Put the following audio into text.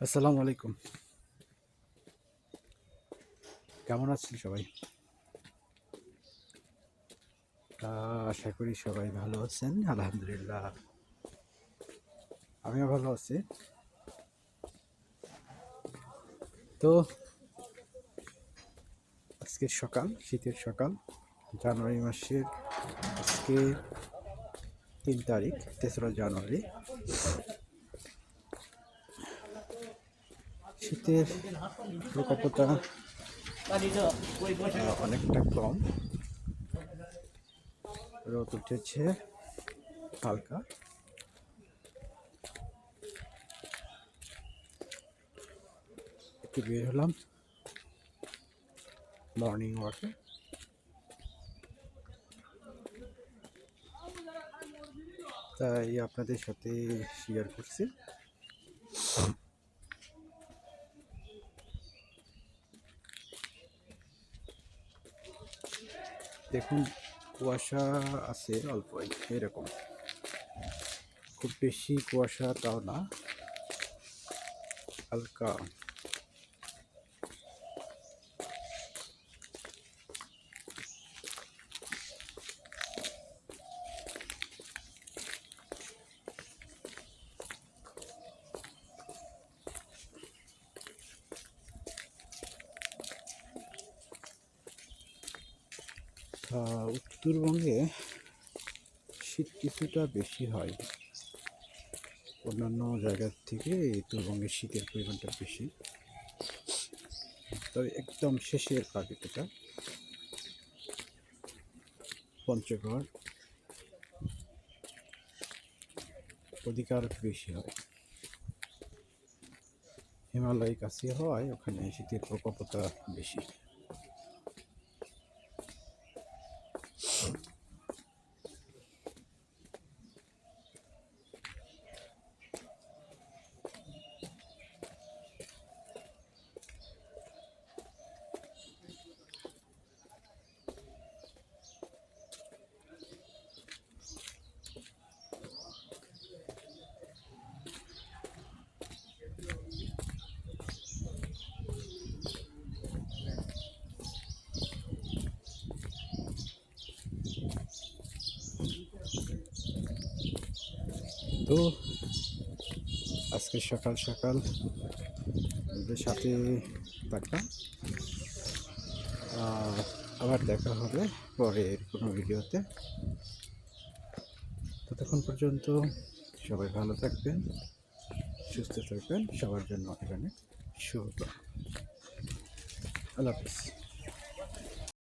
আসসালামু আলাইকুম। কেমন আছেন সবাই? আশা করি সবাই ভালো আছেন। আলহামদুলিল্লাহ আমিও ভালো আছি। তো আজকে সকাল, শীতের সকাল, জানুয়ারি মাসের আজকে ৩ তারিখ, ৩রা জানুয়ারি। শীতের প্রকোপটা অনেকটা কম। রোদ উঠেছে হালকা। একটু বের হলাম মর্নিং ওয়াকে। তাই আপনাদের সাথে শেয়ার করছি। দেখুন, কুয়াশা আছে অল্প, এরকম খুব বেশি কুয়াশা তাও না, হালকা। উত্তরবঙ্গে শীত কিছুটা বেশি হয়, অন্যান্য জায়গার থেকে উত্তরবঙ্গে শীতের পরিমাণটা বেশি। তবে একদম শেষের আগে যেটা পঞ্চগড় ওদিকে আরও বেশি হয়। হিমালয় কাছে হওয়ায় ওখানে শীতের প্রকোপটা বেশি। তো আজকে সকাল সকাল ওদের সাথে দেখা, আবার দেখা হবে পরের কোনো ভিডিওতে। ততক্ষণ পর্যন্ত সবাই ভালো থাকবেন, সুস্থ থাকবেন। সবার জন্য অনেক অনেক শুভ। আল্লাহ হাফিজ।